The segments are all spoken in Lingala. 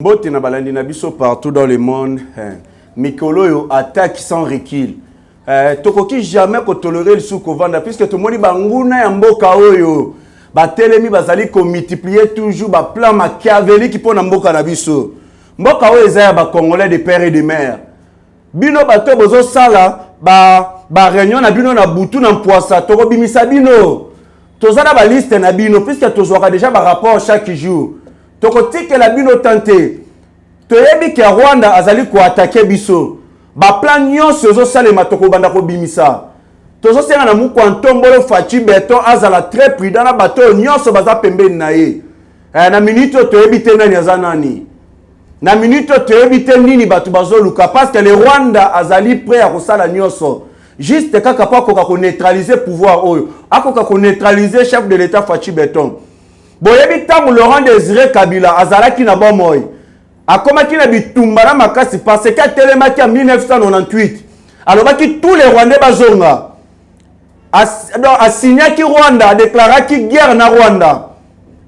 Mbote na balandi na biso partout dans le monde, mikolo yo attaque sans recul. Tokoki jamais ko tolérer le sous kovanda puisque tout moni banguna ya mboka oyo ba telemi bazali ko multiplier toujours ba plan machiavélique pour na mboka na biso. Mboka oyo ezaya ba congolais de père et de mère. Bino bato bozo sala ba réunion na bino na butu na mpoasa toko bimisa bino. Tozana ba liste na bino puisque tozwaka déjà ba rapport chaque jour. Tokotike la bino tante. Toyebi ke Rwanda azali ko attaquer biso. Ba plan nyonso zo salema toko banda ko bimisa. Tozo senga na muko antombolo fachi beton azala très prudent na bato nyonso baza pembeni na ye. Na minute toyebi te nani azanani. Na minute toyebi te nini batu bazoluka parce que le Rwanda azali prêt à kosala nyonso. Juste kaka pa ko neutraliser pouvoir oyo. Akoka ko neutraliser chef de l'état fachi beton. Boyebi tangu Laurent Désiré Kabila azalaki na bomoy. Akomaki na bitumba na makasi parce que telemaki en 1998. Alobaki tous les Rwandais bazonga. A signé ki Rwanda, a déclaré ki guerre na Rwanda.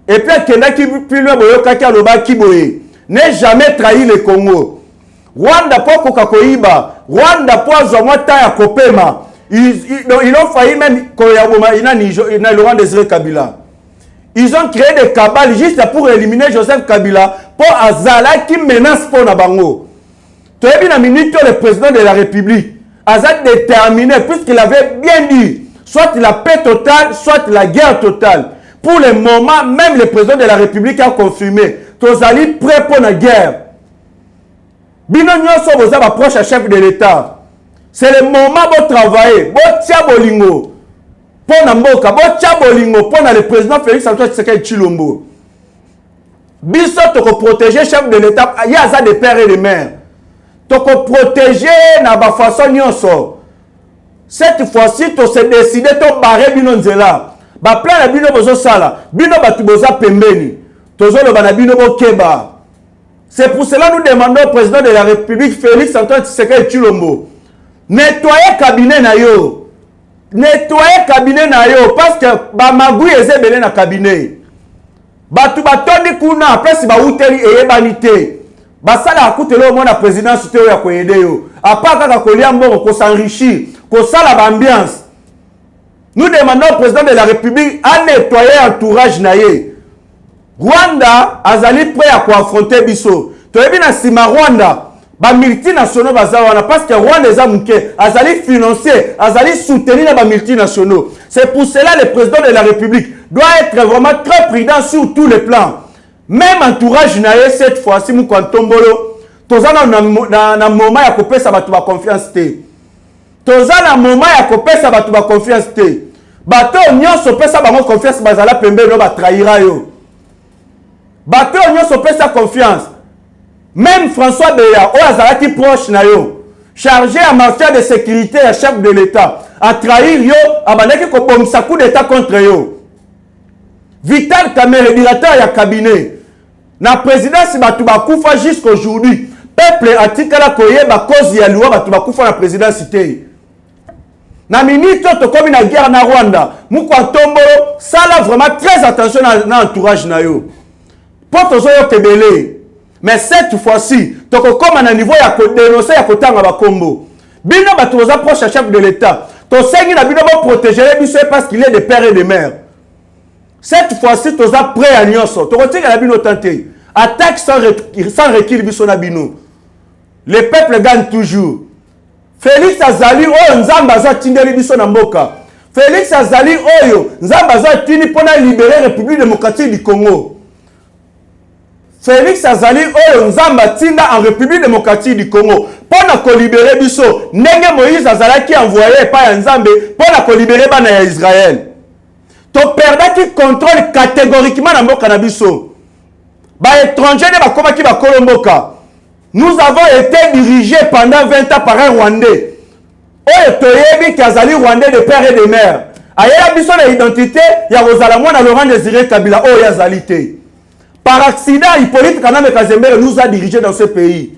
Et puis akendaki plus loin boyokaki alobaki boye. Ne jamais trahi le Congo. Rwanda poko kakoiba, Rwanda po azwa ta ya kopema. Ils ont failli même koyaboma ina Laurent Désiré Kabila. Ils ont créé des cabales juste pour éliminer Joseph Kabila pour Azala qui menace pour Nabango. Tu as vu la minute le président de la République Azad déterminé puisqu'il avait bien dit soit la paix totale, soit la guerre totale. Pour le moment, même le président de la République a confirmé Tozali prêt pour la guerre. Bino nyonso vous avez approché à chef de l'État. C'est le moment de travailler. Bo tia bolingo. Pour Namboka, pour le président Félix Antoine Tshisekedi Tshilombo. Biso toko protéger chef de l'État, il y a ça des pères et des mères. Toko protéger na ba façon nyonso. Cette fois-ci to se décider to barrer bino nzela. Ba plan na bino bozo sala, bino batu boza pembeni. Tozo lo bana bino bo keba. C'est pour cela nous demandons au président de la République Félix Antoine Tshisekedi Tshilombo nettoyer cabinet na yo. Nettoyer cabinet na yo parce que ba magui ezebele na cabinet. Batu batondi kuna après si ba uteli eyebanité. Ba sala akutelo mo na présidence te ya koyede yo. Apa kaka kolia mbongo ko s'enrichir, ko sala ba ambiance. Nous demandons au président de la République à nettoyer entourage na ye. Rwanda azali prêt à affronter biso. Toyebi na sima Rwanda ba multinationaux bazawana parce que Rwanda eza muke azali financer azali soutenir les multinationaux. C'est pour cela le président de la République doit être vraiment très prudent sur tous les plans. Même entourage nae cette fois-ci mu kwantombolo tozana na moment ya kopesa batu ba confiance te. Tozana moment ya kopesa batu ba confiance te. Bato nyonso pesa bango confiance bazala pembe no ba trahira yo. Bato nyonso pesa confiance. Même François Beya, qui proche na yo, chargé en matière de sécurité à chef de l'État, a trahir yo, a bandaki ko bomisa coup d'État contre yo. Vital Kamerhe, directeur ya cabinet, na présidence batu bakufa jusqu'aujourd'hui. Peuple atikala koyeba cause ya loi batu bakufa na présidence te. Na minute to komi na guerre na Rwanda, mukwa tombolo, sala vraiment très attention na entourage na yo. Poto zo yo kebele. Mais cette fois-ci, tu as un niveau de dénoncer à côté de la combo. Bino batu aux approches à chef de l'État. Tu as bino protéger les biso parce qu'il est des pères et des mères. Cette fois-ci, tu as prêt à nyonso. Tu as la bino tenté. Attaque sans recul biso na bino. Le peuple gagne toujours. Félix Azali oyo nzamba za tindeli biso na mboka. Félix Azali oyo nzamba za tini pona libérer République démocratique du Congo. Félix Azali oyo nzamba tinda en République démocratique du Congo pour na libérer biso ndenge Moïse azalaki envoyé par Nzambe pour na libérer bana ya Israël. To perdaki contrôle catégoriquement na mboka na biso. Ba étranger ne bakomaki ba kolomboka. Nous avons été dirigés pendant 20 ans par un Rwandais. Oyo toyebi ki azali Rwandais de père et de mère. Ayela biso na identité ya kozala mwana Laurent Désiré Kabila oyo azali te. Par accident, Hippolyte Kanambe Kazembe nous a dirigés dans ce pays.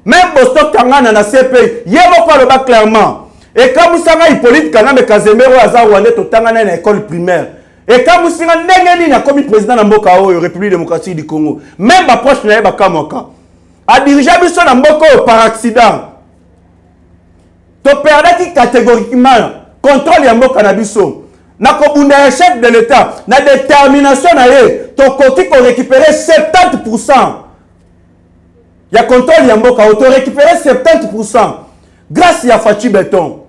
Même Boston Kangana dans ce pays, il y a clairement. Et comme ça, Hippolyte Kanambe Kazembe a Rwanda, tout le temps, école primaire. Et quand vous singa ndenge ni comme président na mboka oyo République démocratique du Congo, même ba proche na ba kamoka. A diriger biso na mboka oyo par accident. To perdaki catégoriquement contrôle ya mboka na biso. Na ko bunda chef de l'État, na détermination na ye, to koki ko récupérer 70%. Ya contrôle ya mboka oyo to récupérer 70% grâce ya Fachi Béton.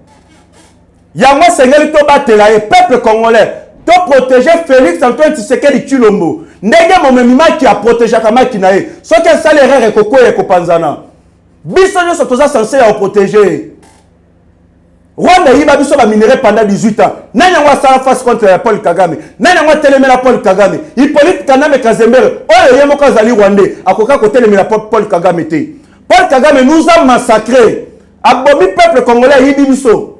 Ya moi sengeli to batela ye peuple congolais. To protéger Félix Antoine Tshisekedi Tshilombo. Ndenge momemima qui a protégé kamaki na ye. So que ça l'erreur est koko e kopanzana. Biso nyo toza censé à protéger. Rwanda yiba biso ba minerai pendant 18 ans. Nanya wa sala face contre Paul Kagame. Nanya wa telemela Paul Kagame. Hippolyte Kaname Kazembere. Oyo yemo kazali Rwandais. Akoka ko telemela Paul Kagame te. Paul Kagame nous a massacrés. Abomi peuple congolais yibi biso.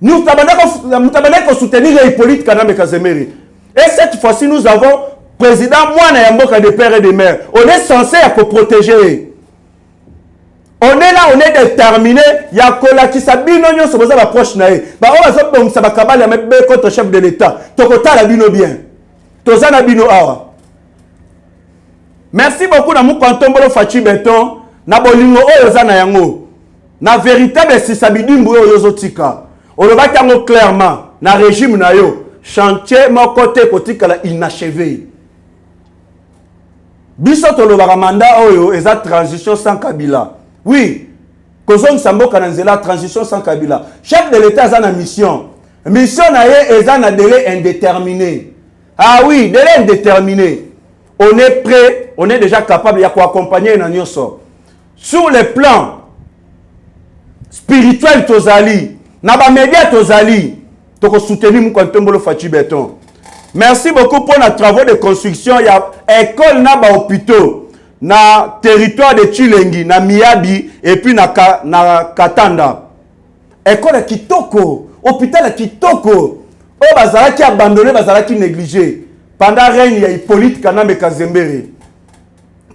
Nous avons soutenir Hippolyte Kaname Kazemere. Et cette fois-ci, nous avons président Mwana Yamboka de père et de mère. On est censé protéger. On est là, on est déterminé. Il y a Kola qui s'habille, non, sur la proche naïe. Bah, on va se faire kabale avec contre chef de l'État. Tokota la bino bien. Tozana bino awa. Merci beaucoup na mukantombolo Fachi Béton. Na bolingo oyo zana yango. Na véritable sisabidimbu oyo yozotika. On le va clairement, dans le régime, chantier, mon côté, inachevé. Bisoto le mandat, oyo, et la transition sans Kabila. Oui, Kozong Sambo Kananzela, transition sans Kabila. Chef de l'État a une mission. Mission est un délai indéterminé. Ah oui, délai indéterminé. On est prêt, on est déjà capable d'accompagner une sur le plan spirituel, Tozali. Naba média tozali toko soutenir Mukantombolo Fachi Béton. Merci beaucoup pour nos travaux de construction. Il y a école na ba hôpitaux na territoire de Chilengi, na Miyabi et puis na Katanda. École kitoko, hôpital kitoko. O bazalaki abandonné, bazalaki négligé pendant règne ya Hippolyte Kaname Kazembere.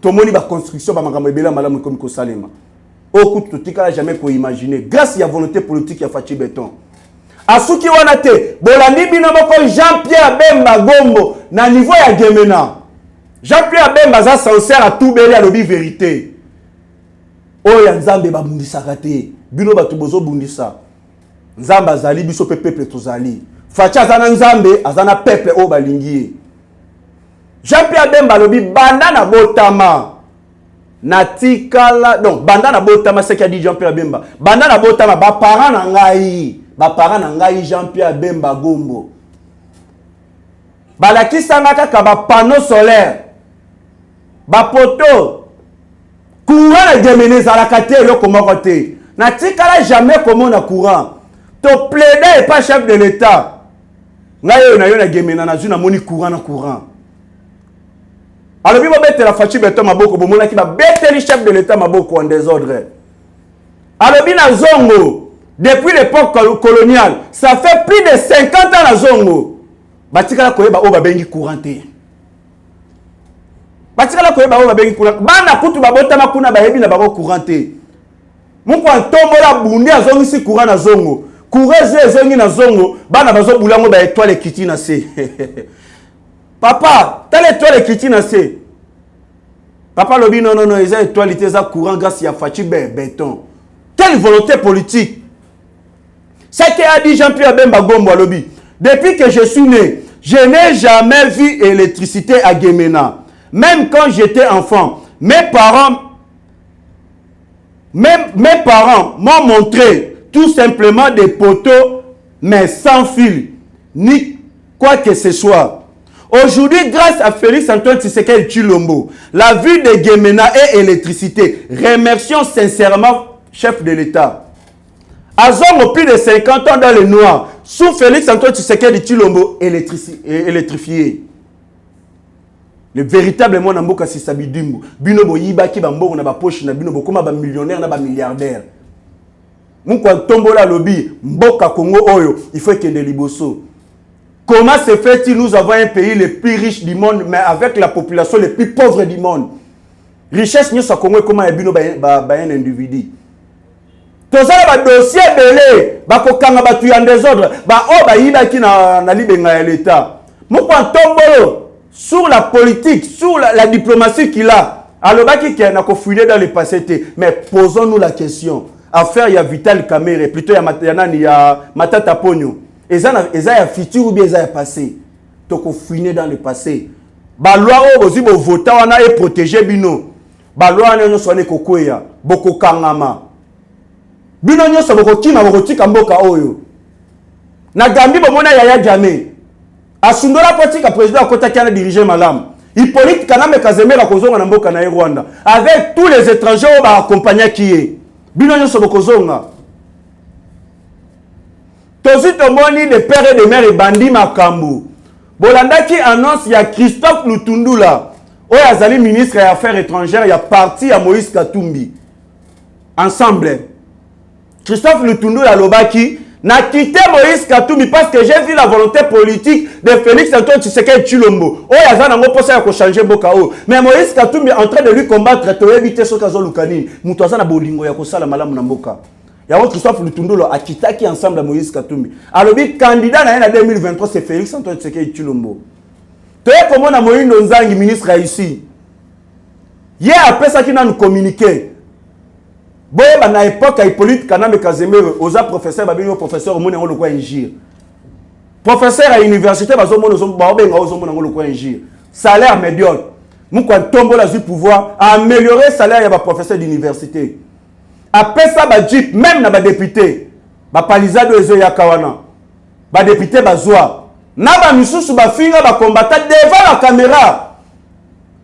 Tomoni ba construction ba makambo ebela malamu comme ko salema. Au coup de jamais pour imaginer grâce à la volonté politique de Fachi Béton. Asuki wanate bolandi binomoko Jean-Pierre Bemba Gombo na niveau ya Gemena. Jean-Pierre Bemba za sincère à tout belé à l'obi vérité. Oya nzambe ba bundisa kate bino batu bozo bundisa. Nzamba azali biso peuple tozali. Fachi azana nzambe azana peuple o balingi. Jean-Pierre Bemba lobi banana botama. Natikala donc bandana botama ce qu'a dit Jean-Pierre Bemba bandana botama ba parents na ngai Jean-Pierre Bemba Gombo balaki sanga kaka ba panneau solaire ba poto courant na Gemene za kate eloko moko te natikala jamais comment na courant to plaider et pas chef de l'État ngai na yo na Gemene na zuna moni courant alors, il va mettre la Fachi Béton maboko, il va mettre le chef de l'État maboko en désordre. Alors, il Zongo, depuis l'époque coloniale, ça fait plus de 50 ans à Zongo. Batikala koyeba oba bengi couranté. Batikala koyeba oba bengi couranté. Bana kutu babota makuna bayebi na bako couranté. Muko antombola bundi azongi si courant na Zongo. Courage ezongi na Zongo, bana bazo bulango ba étoile kiti na se. Papa, telle étoile qui tient assez. Papa lobi non, les étoiles étaient courant grâce à Fachi Béton. Quelle volonté politique. C'est ce qu'a dit Jean-Pierre Bemba Gombo lobi. Depuis que je suis né, je n'ai jamais vu électricité à Gemena. Même quand j'étais enfant, mes parents m'ont montré tout simplement des poteaux, mais sans fil, ni quoi que ce soit. Aujourd'hui, grâce à Félix Antoine Tshisekedi Tshilombo, la ville de Gemena est électricité. Remercions sincèrement chef de l'État. Azongo plus de 50 ans dans le noir, sous Félix Antoine Tshisekedi Tshilombo électrifié. Le véritable monde Mboka Sisabidimbu, binobo yibaki bambongo na ba poche na binobo koma ba millionnaire na ba milliardaire. Mukwa tombola lobby Mboka Congo oyo, il faut que de liboso. Comment se fait-il nous avons un pays le plus riche du monde, mais avec la population le plus pauvre du monde? Richesse n'y a Congo comment ebino ba un individu. Tozala ba dossier belé, ba kokanga ba tu en désordre, ba o ba yibaki na libenga ya l'État. Moukan Tombolo, sur la politique, sur la diplomatie qu'il a, alors qui n'a qu'à fouiller dans le passé, mais posons-nous la question. Affaire, il y a Vital Kamere, plutôt il y a Matata Pogno. Et ça, il y a futur ou bien il y a passé. Donc, il faut fouiller dans le passé. La loi aussi, le vote est protégé. La loi est protégée. Kokoya, Boko Kangama. Bino nyoso boko kima boko tika mboka oyo. Na Gambi bomona yaya jamais. Asundola politique président akota kana diriger malam. Hippolyte Kaname Kazemera kozonga na mboka na Rwanda avec tous les étrangers qui ba accompagner qui est. Bino nyoso boko zonga. Tozi tomoni de père et de mère et bandi makambu. Bolanda qui annonce ya Christophe Lutundula. Oyo azali ministre des Affaires étrangères, il y a parti à Moïse Katumbi. Ensemble. Christophe Lutundula Lobaki n'a quitté Moïse Katumbi parce que j'ai vu la volonté politique de Félix Antoine Tshisekedi Tshilombo. Oyo azana ngo posa ko changer Bokao. Mais Moïse Katumbi est en train de lui combattre to éviter ce kazo lukani. Muto azana bolingo ya ko sala malamu na mboka. Ya Christophe Lutundula a quitté qui ensemble à Moïse Katumbi. Alors le candidat na 2023 c'est Félix Antoine Tshisekedi Tshilombo. Toye comment na Moïse Nzangi ministre ici. Hier après ça qui n'a nous communiqué. Boye ba na époque Hippolyte Kaname Kazemere oza professeur babino professeur mona ngo lokwa ingir. Professeur à université bazo mona zo ba benga ozo mona ngo lokwa ingir. Salaire médiocre. Mukwa tombo la zu pouvoir améliorer salaire ya ba professeur d'université. Après ça ba jeep même na ba député. Ba palisado ezo ya kawana. Ba député bazwa. Na ba misusu ba finga ba combattant devant la caméra.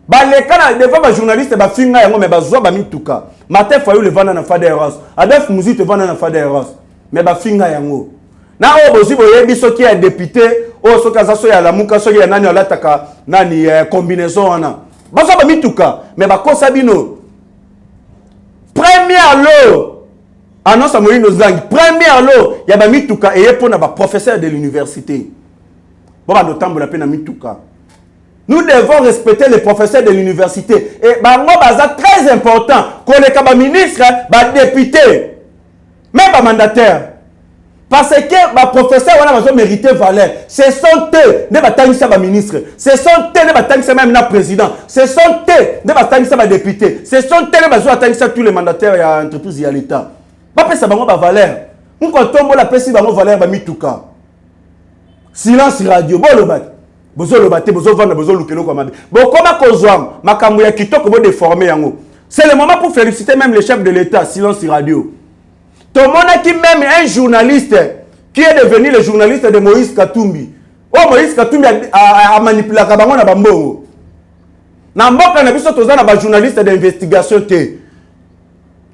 Ba lekana devant ba journaliste ba finga yango me bazwa ba mituka. Matin fayu le vana na fada eros. Adef muzi te vana na fada eros. Me ba finga yango. Na o bozi boyebi soki ya député o soka zaso ya lamuka soki ya nani alataka nani combinaison wana. Bazwa ba mituka me ba kosa bino. Première lot annonce Moïno Zangi. Première lot ya ba mituka eye pona ba professeur de l'université. Bon ba dotambo la pena mituka. Nous devons respecter les professeurs de l'université. Et c'est très important qu'on les capables ministres, députés, même les mandataires. Parce que les professeurs ont mérité valeur. Ce sont eux les ministres. Ce sont eux les même le président. Ce sont eux les députés. Ce sont eux les tous les mandataires et entreprises et l'État. Pas ça va valeur. Nous quand on la pèse valeur silence radio. Bozo lobate bozo vendre bozo lukelo comme bon comment kozwam makambo ya kitoko bo déformer yango. C'est le moment pour féliciter même le chef de l'État silence radio. Tout le monde qui même un journaliste qui est devenu le journaliste de Moïse Katumbi. Oh Moïse Katumbi a manipulé ka bango na bambongo. Na mboka na biso toza na ba journaliste d'investigation te.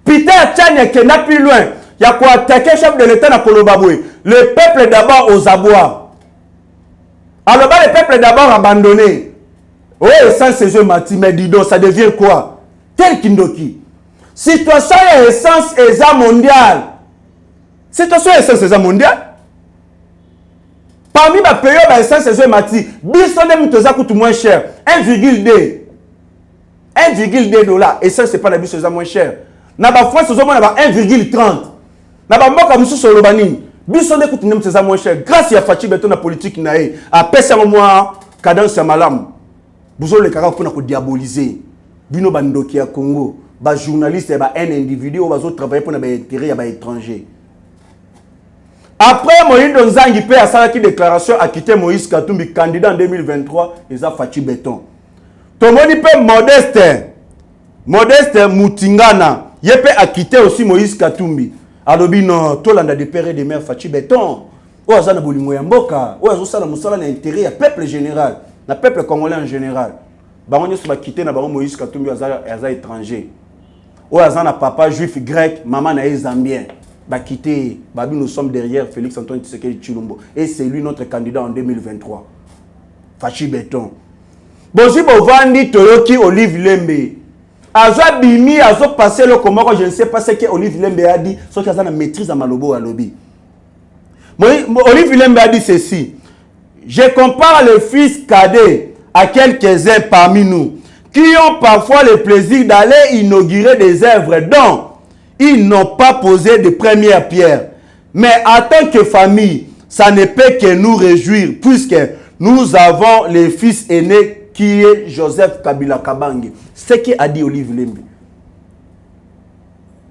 Peter Tchania qui n'a plus loin. Il y a quoi attaquer chef de l'État na Kolobabwe. Le peuple d'abord aux abois. Alors le peuple d'abord abandonné. Oui, essence c'est je mati, mais dis donc, ça devient quoi? Tel Kindoki. Situation et essence est mondiale. Situation et essence est mondiale. Parmi les pays, essence c'est je mati. Bisonne mitoza coûte moins cher. 1,2. 1,2 dollars. Essence c'est pas la bisonne moins cher. Na ba France, c'est 1,30. Na ba mboka musu sur le banini. Bisonne coûte moins cher. Grâce à Fachi Beton la politique nae. A pèse un mois cadence à malam. Vous les caractères pour nous diaboliser. Bino bandoki à Congo. Ba journaliste et ba un individu ou ba autres travailler pour nous intérêt à ba étranger. Après Moïse Nzangi paie à ça qui déclaration a quitté Moïse Katumbi candidat en 2023 ils a Fachi Beton. Tomoni pe Modeste Mutingana yepe a quitté aussi Moïse Katumbi. Alobi non tolanda de père et de mère Fachi Beton. O azana bolimo ya mboka, o azosala musala na intérêt ya peuple général, na peuple congolais en général. Bango nyoso ba quitter na bango Moïse Katumbi aza étranger. O azana papa juif grec, maman na zambien. Ba quitter, babi nous sommes derrière Félix Antoine Tshisekedi Tshilombo et c'est lui notre candidat en 2023. Fachi Beton. Bozi bovandi toyoki Olive Lembe. Aza bimi azo passer le comment je ne sais pas ce que Olive Lembe a dit, sauf qu'il a une maîtrise à Malobo à lobby. Olive Lembe a dit ceci. Je compare le fils cadet à quelques-uns parmi nous qui ont parfois le plaisir d'aller inaugurer des œuvres dont ils n'ont pas posé de première pierre. Mais en tant que famille, ça ne peut que nous réjouir puisque nous avons le fils aîné qui est Joseph Kabila Kabange. Ce qui a dit Olive Lembe.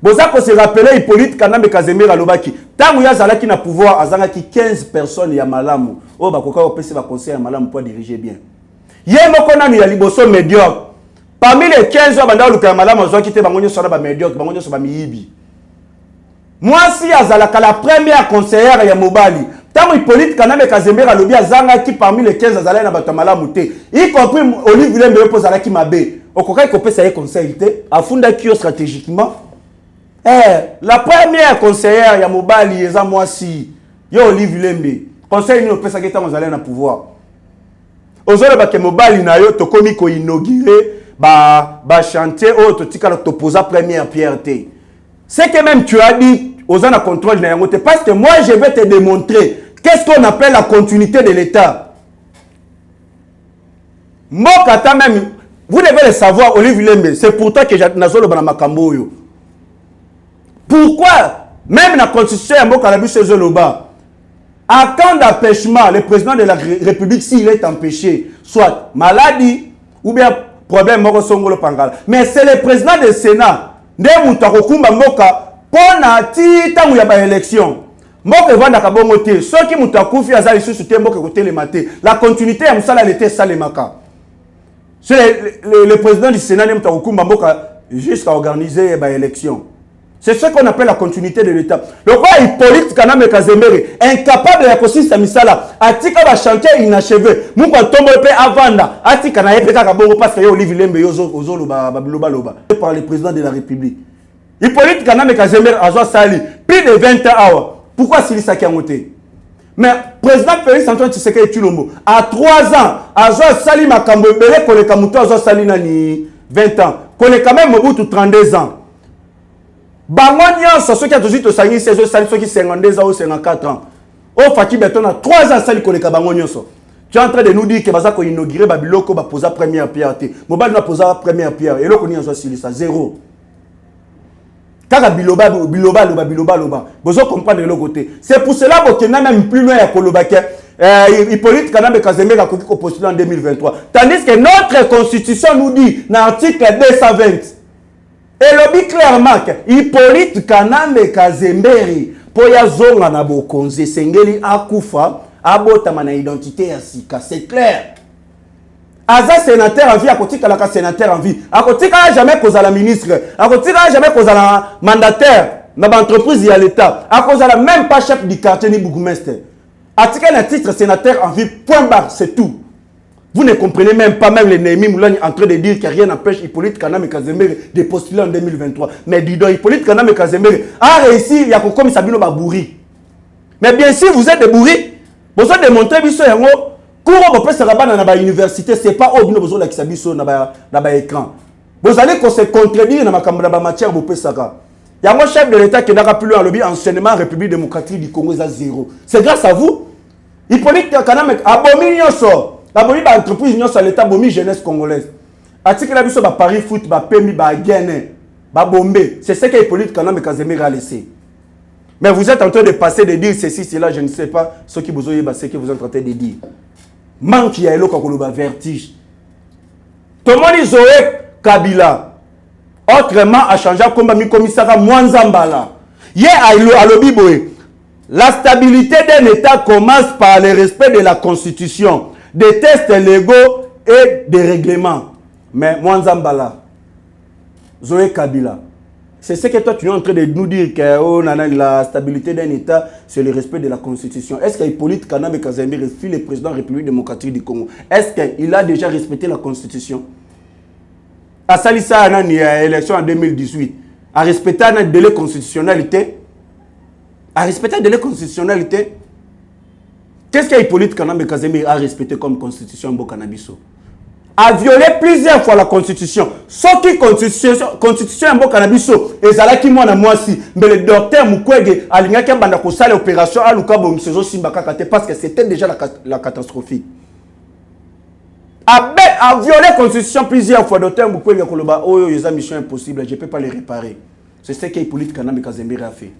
Boza ko se rappeler Hippolyte Kanambe Kazemira Lobaki. Tangu ya zalaki na pouvoir azangaki 15 personnes ya malamu. O bakoka opesi ba conseil ya malamu pour diriger bien. Yemoko nanu ya liboso médiocre. Parmi les 15 banda luka ya malamu azwaki te bangonyo sona ba médiocre, bangonyo so ba miyibi. Moi si azalaka la première conseillère ya Mobali. Tangu Hippolyte Kanambe Kazemira Lobi azangaki parmi les 15 azalaki na bato malamu te. Y compris Olive Lembe po zalaki mabe. Okoka kopesa ye conseil te, afunda kio stratégiquement. La première conseillère ya Mobali eza mwasi yo Olive Lembe. Conseil ni opesa keta mozale na pouvoir. Ozole ba ke Mobali na yo tokomi ko inaugurer ba chantier o totika to posa première pierre te. C'est que même tu as dit aux en contrôle na yango te parce que moi je vais te démontrer qu'est-ce qu'on appelle la continuité de l'État. Mokata même vous devez le savoir Olive Lembe, c'est pour toi que j'nazolo bana makambo yo. Pourquoi même la constitution ya mboka na biso ezoloba à temps d'empêchement le président de la République s'il est empêché soit maladie ou bien problème moko songolo pangala mais c'est le président du Sénat nde mutu akokumba mboka pona ti tangu ya ba élection mboka evanda ka bongo te soki mutu akufi azali susu te mboka kotelema te la continuité ya musala l'été salemaka c'est le président du Sénat nde mutu akokumba mboka jusqu'à organiser ba élection. C'est ce qu'on appelle la continuité de l'État. Le roi Hippolyte Kanambe Kazemere, incapable de la misala, atika va chantier inachevé. Mouko tombe pe avanda, atika na epeka kabongo parce que Olive Lembe ozolo babiloba loba par le président de la République. Hippolyte Kanambe Kazemere a sali plus de 20 ans. Pourquoi s'il s'est monté? Mais président Félix Antoine Tshisekedi Tshilombo à 3 ans, a sali makambo bele koleka muto a sali nani 20 ans. Koleka même Mobutu 32 ans. Bangonia, ceux qui ont toujours sali, c'est ceux qui 52 ans ou 54 ans. Au Faki Beton a 3 ans sali koleka Bangonia. Tu es en train de nous dire que Bazako inauguré Babiloko va poser première pierre. Mobile va poser première pierre. Et là, on y a ça zéro. Car biloba. Vous comprendre de l'autre côté. C'est pour cela que nous même plus loin à Kolobake. Hippolyte Kanambe Kazemere a postulé en 2023. Tandis que notre constitution nous dit, dans l'article 220, et le dit clairement que Hippolyte Kanambe Kazemere, pour y zonga na bokonze, sengeli akufa, abotama na identité ya sika. C'est clair. Aza sénateur en vie, à côté la sénateur en vie. À côté jamais cause à la ministre. À côté jamais cause à la mandataire. Dans l'entreprise, il y a l'État. À cause à la même pas chef du quartier ni bourgmestre. Article un titre sénateur en vie, point barre, c'est tout. Vous ne comprenez même pas, même les Némi Moulani en train de dire que rien n'empêche Hippolyte Kanambe Kazemere de postuler en 2023. Mais dis donc, Hippolyte Kanambe Kazemere a réussi, il y a comme Sabino Babouri. Mais bien sûr, vous êtes des bourris. Vous avez démontré, biso yango, courant vous pouvez rabat dans la université, c'est pas au bino besoin de biso dans la écran. Vous allez se contredire dans la matière, vous pouvez savoir. Il y a un chef de l'État qui n'a plus loin lobby enseignement République démocratique du Congo à 0. C'est grâce à vous. Hippolyte Kanambe abomi nyonso. Abomi ba entreprise nyonso à l'État abomi jeunesse congolaise. Article la biso ba Paris foot ba Pemi ba Guinée ba Bombe. C'est ce que Hippolyte Kanambe Kazemere a laissé. Mais vous êtes en train de passer de dire ceci, cela, je ne sais pas ce que vous avez ce que vous êtes en train de dire. Manque ya elo kakoloba vertige. Tomoni Zoé Kabila. Autrement, a changé comme mi commissaire Mwanzambala. Hier, à l'Obiboé, la stabilité d'un État commence par le respect de la Constitution, des tests légaux et des règlements. Mais Mwanzambala, Zoé Kabila, c'est ce que toi tu es en train de nous dire que oh, la stabilité d'un État, c'est le respect de la Constitution. Est-ce qu'Hippolyte Kanambe Kazemere, le président de la République démocratique du Congo, est-ce qu'il a déjà respecté la Constitution? À Salissa, à l'élection en 2018, à respecter un délai constitutionnalité, à respecter un délai constitutionnalité, qu'est-ce qu'Hippolyte Kanambe Kazemere a respecté comme constitution Mbokanabiso? A violé plusieurs fois la constitution. Sauf que constitution Mbokanabiso, et Zalaki moi si, mais le docteur Mukwege a l'ingaki banda ko sala opération à Luka Bomsezo Simbaka parce que c'était déjà la catastrophique. A violé la constitution plusieurs fois. Docteur Mukwege Koloba, oh, ils ont mission impossible, je ne peux pas les réparer. C'est ce que Hippolyte Kanambe Kazemere a fait.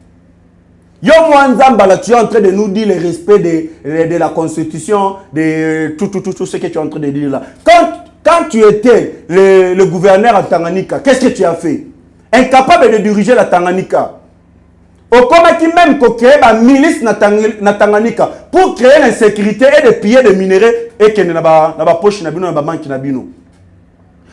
Yo Mwanzambala, tu es en train de nous dire le respect de la constitution, de tout ce que tu es en train de dire là. Quand tu étais le gouverneur à Tanganyika, qu'est-ce que tu as fait? Incapable de diriger la Tanganyika. Au comment qui même créer une milice na Tanganyika pour créer l'insécurité et de piller des minéraux et que na ba poche na bino na ba banque na bino.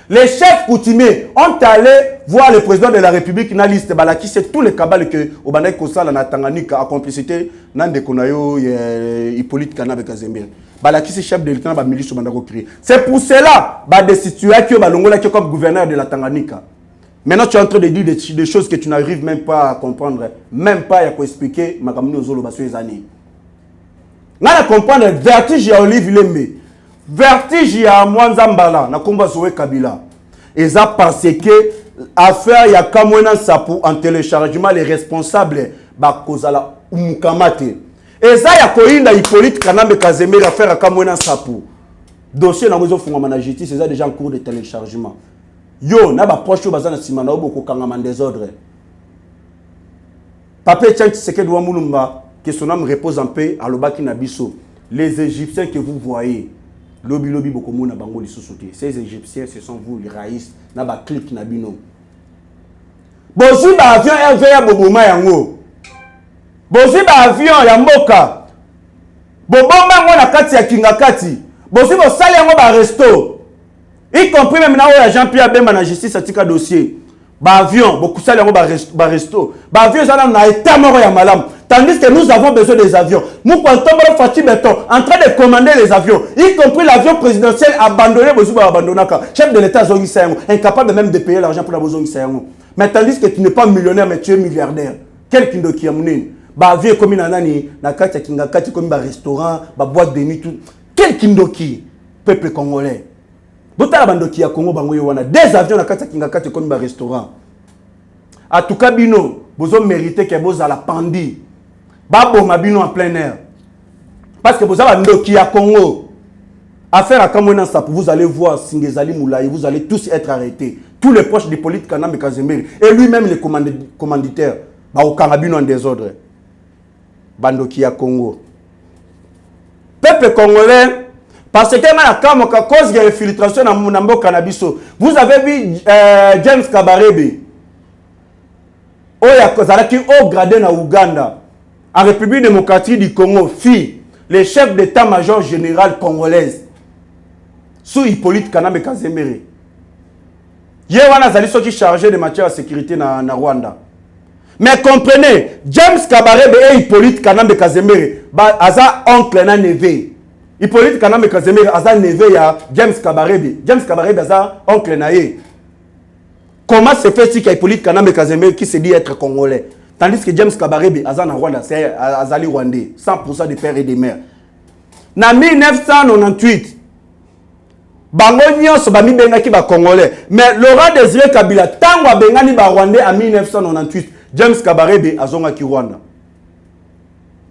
Les chefs coutumiers ont allé voir le président de la République na liste balaki c'est tous les cabales que au Bandai Kosala na Tanganyika a complicité nan de konayo Hippolyte Kanabe Kazembe. Balaki c'est chef de l'État ba milice au Bandako créer. C'est pour cela ba destituer que ba longola qui comme gouverneur de la Tanganyika. Maintenant, tu es en train de dire des choses que tu n'arrives même pas à comprendre, même pas à expliquer. Ma caméra aux olobasso les années. On a comprendre vertige à Olive Lembe, vertige à Mwanzambala, na komba Zoé Kabila. Et ça parce que affaire ya kamwena sapu en téléchargement les responsables ba kozala umukamate. Et ça ya koinda Hippolyte Kanambe Kazembe affaire ya kamwena sapu. Dossier na mozo funga na justice, c'est déjà en cours de téléchargement. Yo, na ba proche bazana simana oboko kangama désordre. Papa Tchan Tshisekedi wa Mulumba, que son âme repose en paix à l'obaki nabiso. Les Égyptiens que vous voyez, lobi boko mona bango li sosoté. Ces Égyptiens, ce sont vous les raïs na ba clique nabino. Bozi ba avion RVA boboma yango. Bozi ba avion ya mboka. Boboma ngo na kati ya kingakati. Bozi bo sali yango ba resto. Y compris même na Jean-Pierre Bemba na justice atika dossier. Ba avion, beaucoup ça ba resto. Ba avion ça na état mort ya malam. Tandis que nous avons besoin des avions. Nous comptons Fatih Beton en train de commander les avions. Y compris l'avion présidentiel abandonné Bozuba abandonaka. Chef de l'État Zongi Sayango, incapable même de payer l'argent pour la Zongi Sayango. Mais tandis que tu n'es pas millionnaire mais tu es milliardaire. Quel kindo qui amène ba avion comme nani na kati kinga kati comme ba restaurant, ba boîte de nuit tout. Quel kindo qui peuple congolais. Botala bandoki ya Congo bango wana des avions na kati kinga kati comme ba restaurant. En tout cas bino, bozo mériter que boza la pandi. Ba boma bino en plein air. Parce que boza bandoki ya Congo. Affaire à Kamwena ça vous allez voir Singezali Moulaye, vous allez tous être arrêtés. Tous les proches de Hippolyte Kanambe Kazembe et lui-même les commanditaires. Ba okanga bino en désordre. Bandoki ya Congo. Peuple congolais. Parce que à cause de l'infiltration dans mon cannabiso, vous avez vu James Kabarebe, qui est au gradé dans Ouganda, en République démocratique du Congo, le chef d'état-major général congolaise, sous Hippolyte Kanambe Kazembe. Il y a des gens qui sont chargés de matière de sécurité dans Rwanda. Mais comprenez, James Kabarebe et Hippolyte Kanambe Kazembe, aza oncle na neve. Hippolyte Kanambe Kazembe aza neve ya James Kabarebe. James Kabarebe aza oncle na ye. Comment se fait-il qu'il y a Hippolyte Kanambe Kazembe qui se dit être congolais? Tandis que James Kabarebe aza na Rwanda, c'est azali rwandais, 100% de père et de mère. Na 1998, bango nyonso ba mibengaki ba congolais. Mais Laurent Désiré Kabila tango abengani ba rwandais en 1998, James Kabarebe azonga ki Rwanda.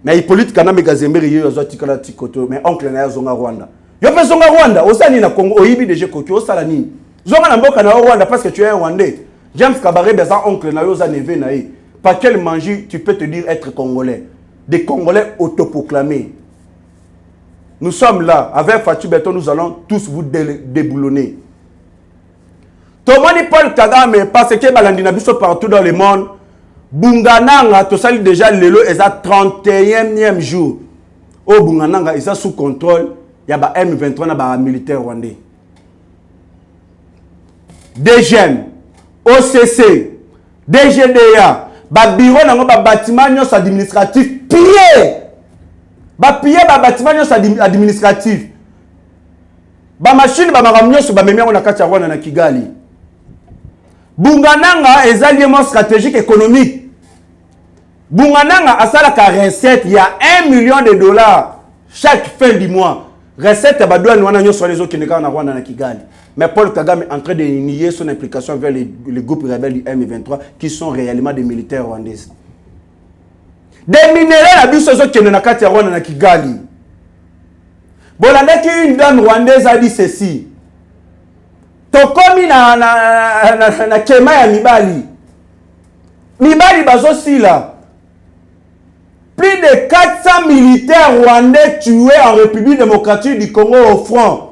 Mais Hippolyte Kanambe Kazembe yo azotikala tikoto mais oncle na azonga Rwanda. Yo pe zonga Rwanda, osani na Congo, oyibi déjà koki osala nini? Zonga na mboka na Rwanda parce que tu es un Rwandais. James Kabarebe za oncle na yo za neve na ye. Par quel manger tu peux te dire être congolais? Des Congolais autoproclamés. Nous sommes là avec Fatih Beton, nous allons tous vous déboulonner. Tomani Paul Kagame parce que balandina biso partout dans le monde. Bungananga, tout ça déjà lelo est à 31e jour. Au Bungananga, ils sont sous contrôle. Il y a M23 na militaire rwandais. DGM, OCC, DGDA, bureau na bâtiment administratif pillé. Pillé bâtiment administratif. Machine makamnyo so memia na kati ya Rwanda na Kigali. Bungananga est un élément stratégique économique. Bungananga a ça la recette, il y a $1 million chaque fin du mois. Recette à Badouane wana nyoso les autres qui ne kana Rwanda na Kigali. Mais Paul Kagame est en train de nier son implication vers les groupes rebelles du M23 qui sont réellement des militaires rwandais. Des minéraux à biso qui ne na kati ya Rwanda na Kigali. Bolandaki une dame rwandaise a dit ceci. Tokomi na kema ya mibali. Mibali bazo sila. Plus de 400 militaires rwandais tués en République démocratique du Congo au front.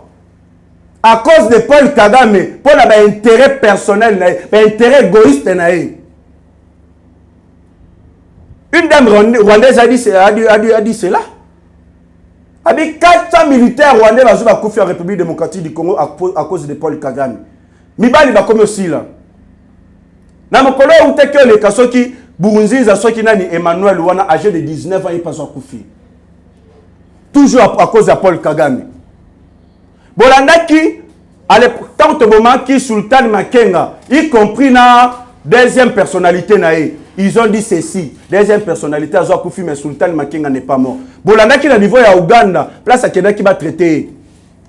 À cause de Paul Kagame, pour l'intérêt personnel, l'intérêt égoïste. Une dame rwandaise a dit cela. A dit 400 militaires rwandais vont se en République démocratique du Congo à cause de Paul Kagame. Mibali va comme aussi là. Na mokolo où te que les kasoki Burunzi za soki nani Emmanuel wana âgé de 19 ans il passe à Koufi. Toujours à cause de Paul Kagame. Bolandaki à l'époque moment qui Sultan Makenga y compris na deuxième personnalité nae. Ils ont dit ceci. Deuxième personnalité à Koufi mais Sultan Makenga n'est pas mort. Bolandaki na niveau ya Uganda, place à Kenda qui va traiter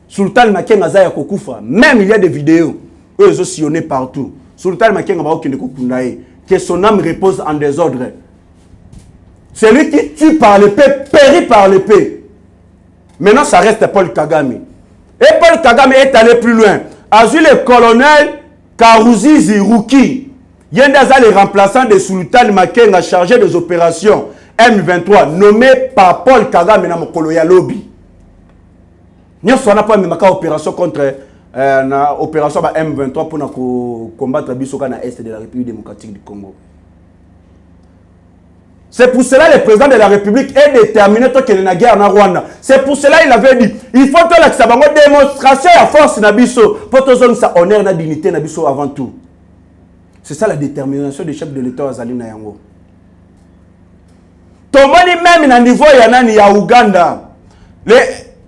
Sultan Makenga za ya kokufa. Même il y a des vidéos. Eux ils ont sillonné partout. Sultan Makenga ba okende kokundae. Que son âme repose en désordre. Celui qui tue par l'épée, périt par l'épée. Maintenant, ça reste Paul Kagame. Et Paul Kagame est allé plus loin. A vu le colonel Karuzizi Ruki. Yendaza, le remplaçant de Sultan Makenga, chargé des opérations M23, nommé par Paul Kagame dans mon ya lobby. Nous sommes pas même opération contre na opération M23 pour combattre Bisoka na est de la République démocratique du Congo. C'est pour cela que le président de la République est déterminé qu'il y a une guerre en Rwanda. C'est pour cela qu'il avait dit il faut que la démonstration à force na biso pour que ça honneur na dignité na biso avant tout. C'est ça la détermination des chefs de l'État Azali na yango. Tomoni même na niveau ya nani ya Uganda.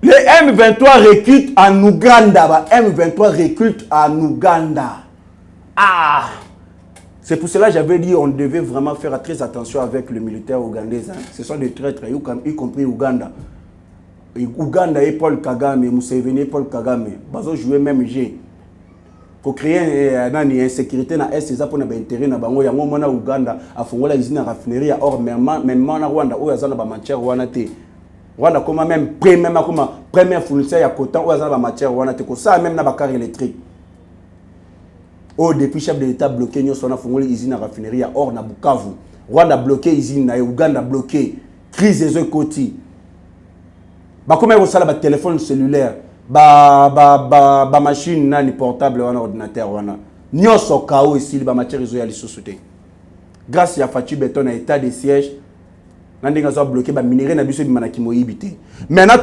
Les M23 recrutent en Ouganda. M23 recrute en Ouganda. Ah! C'est pour cela que j'avais dit qu'on devait vraiment faire très attention avec les militaires ougandais. Hein. Ce sont des traîtres, y compris Ouganda. Ouganda et Paul Kagame, Museveni et Paul Kagame. Ils ont joué même jeu. Pour créer une insécurité dans l'Est, ils ont intérêt dans Bango. Il y a un moment où Ouganda a fait une usine à raffinerie. Or, même en Rwanda, où il y a des matières Rwanda comme même première fournisseur ya coton ou azana ba matière wana te ko ça même na ba car électrique. Oh depuis chef de l'État bloqué nyo sona fongoli usine à raffinerie ya or na Bukavu. Rwanda bloqué usine na Uganda bloqué. Crise des côtés. Ba comme on sala ba téléphone cellulaire, ba machine na ni portable wana ordinateur wana. Nyo so kao ici ba matière iso ya lisosute. Grâce à Fati Beton na état de siège bloqué maintenant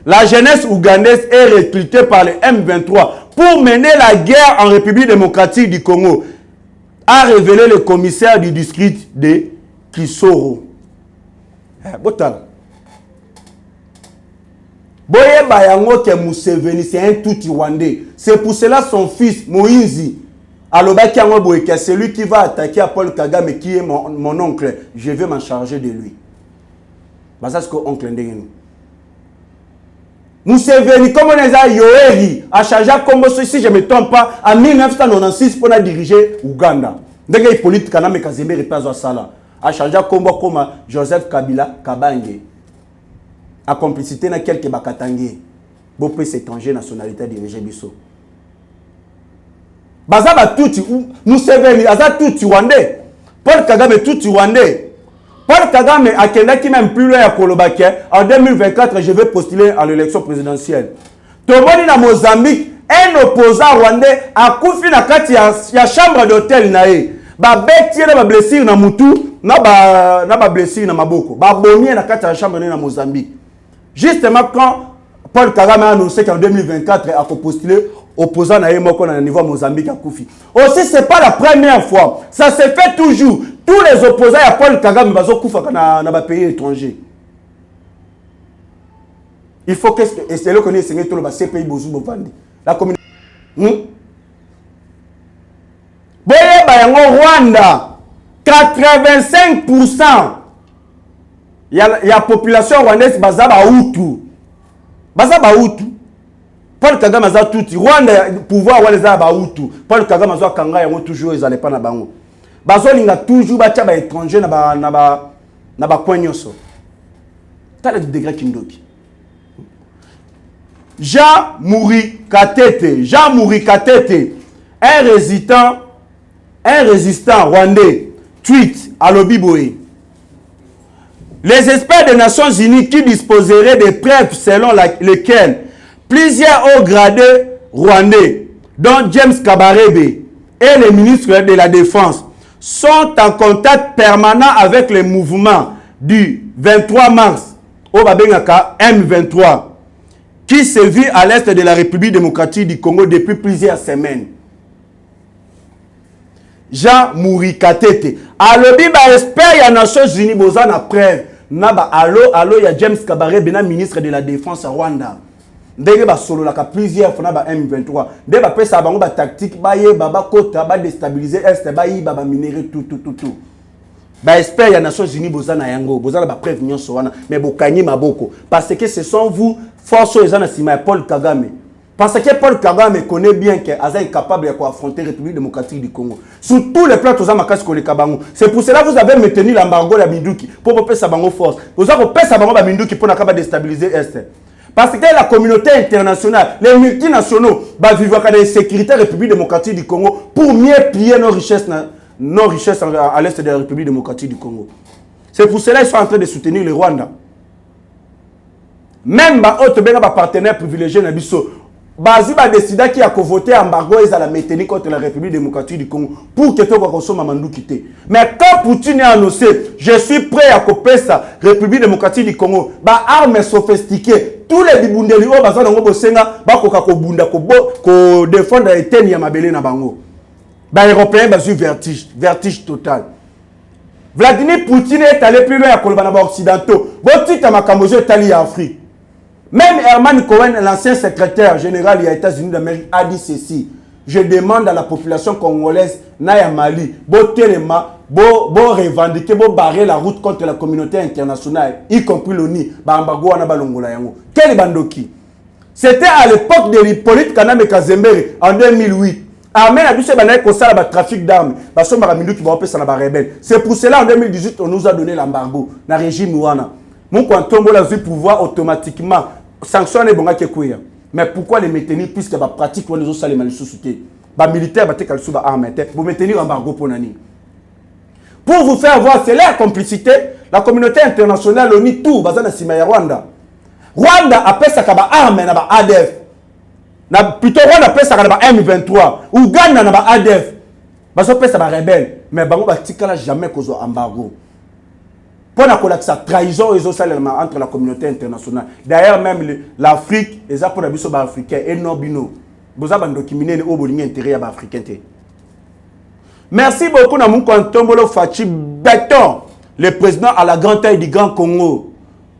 la jeunesse ougandaise est recrutée par les M23 pour mener la guerre en République démocratique du Congo, a révélé le commissaire du district de Kisoro. Boye Bayango ke Museveni, c'est un tout Rwandais. C'est pour cela son fils Moïse Alobaki Angoboye, c'est lui qui va attaquer à Paul Kagame, qui est mon oncle. Je vais m'en charger de lui. C'est ce que oncle Ndengeni. Museveni, comme on est à Yoeri, a chargé comme si je ne me trompe pas, en 1996 pour diriger Ouganda. Ndenge politique Kaname Kazembe repasse à Sala. A chargé comme Joseph Kabila Kabange. A complicité na quelques Bakatangé. Beaucoup étrangers nationalité dirigé Bisso. Bazaba tout Museveni aza tout Rwandais. Paul Kagame tout Rwandais. Paul Kagame a qui même plus loin à Kolobake. En 2024, je vais postuler à l'élection présidentielle. Tomoni na Mozambique, un opposant rwandais a koufi na kati ya chambre d'hôtel nae. Ba beti na ba blessure na mutu, na ba blessure na maboko. Ba bomi na kati ya chambre na Mozambique. Justement quand Paul Kagame a annoncé qu'en 2024 a postulé opposant à Moko à niveau Mozambique à Koufi. Aussi, ce n'est pas la première fois. Ça se fait toujours. Tous les opposants à Paul Kagame bazo Koufa dans les pays étrangers. Il faut que c'est là qu'on est signé tout le CPI Bozu Bovandi. La communauté. Boye Bayango Rwanda, 85%. Il y a la population rwandaise bazaba Hutu. Bazaba Hutu. Paul Kagame a tout Rwanda pouvoir wale za ba Hutu. Paul Kagame a kanga yango toujours ils allaient pas na bango. Bazo linga toujours ba tia ba étranger na ba kwenyoso. Tala degré kindoki. Jean-Mouri Katete, un résistant rwandais, tweet à Lobiboé. Les experts des Nations Unies qui disposeraient des preuves selon lesquelles plusieurs hauts gradés rwandais, dont James Kabarebe et les ministres de la Défense, sont en contact permanent avec les mouvements du 23 mars au Babengaka M23 qui sévit à l'est de la République démocratique du Congo depuis plusieurs semaines. Jean Mourikatete. Alobi ba expert ya Nations Unies boza na preuve. Naba allo ya James Kabarebe na ministre de la Défense à Rwanda. Ndenge ba solo la ka plusieurs fois na ba M23. Ndenge ba pesa bango ba tactique ba ye baba kota ba déstabiliser est ba yi ba minérer tout. Ba expert ya Nations Unies boza na yango, boza na ba preuve nyonso wana, mais bokanyi maboko parce que ce sont vous force les na sima Paul Kagame. Parce que Paul Kagame connaît bien qu'il est capable d'affronter la République démocratique du Congo. Sur tous les plans, c'est pour cela que vous avez maintenu l'embargo de Minduki pour faire sa force. Vous avez fait sa Minduki pour déstabiliser l'Est. Parce que la communauté internationale, les multinationaux, vont vivre dans la sécurité de la République démocratique du Congo pour mieux plier nos richesses à l'Est de la République démocratique du Congo. C'est pour cela qu'ils sont en train de soutenir le Rwanda. Même les partenaires privilégiés, Bazi ba décida qui a voté embargo et à la maintenir contre la République démocratique du Congo pour que tout consommer Mamandou quitter. Mais quand Poutine a annoncé, je suis prêt à couper ça, République démocratique du Congo, ba armes sophistiquées, tous les bibundeli o baza ngo bosenga ba koka ko bunda ko défendre les teni ya mabele na bango. Ba européen ba eu vertige total. Vladimir Poutine est allé plus loin à Kolbana occidentaux. Botita makambo zo Italie Afrique. Même Herman Cohen, l'ancien secrétaire général des États-Unis d'Amérique, a dit ceci. Je demande à la population congolaise, Naya Mali, Botelema, revendiquer, barrer la route contre la communauté internationale, y compris l'ONU, Bambago, Anabalongola Yango. Quel bandoki? C'était à l'époque de l'Hippolyte Kaname Kazembere, en 2008. Amen a dit que le trafic d'armes, c'est pour cela en 2018 on nous a donné l'embargo dans le régime Ouana. Mon quantum a eu pouvoir automatiquement sanctionner Bonga Kekouya. Mais pourquoi les maintenir puisque la pratique les autres salles malicieuseté? Les militaires battent qu'elles sont armées pour maintenir l'embargo pour Nani. Pour vous faire voir, c'est la complicité, la communauté internationale, l'ONU, tout, basé sur Rwanda. Rwanda appelle ça comme arme, na ADF. Plutôt Rwanda appelle ça comme M23. Ouganda na ADF. Parce que ça va rebelle. Mais bango ba tikala jamais cause embargo. Pour la trahison entre la communauté internationale. D'ailleurs, même l'Afrique, les africains et non bino. Vous avez documenté les intérêts africains. Merci beaucoup, Namunkontombolo Fachi Béton, le président à la grande taille du Grand Congo.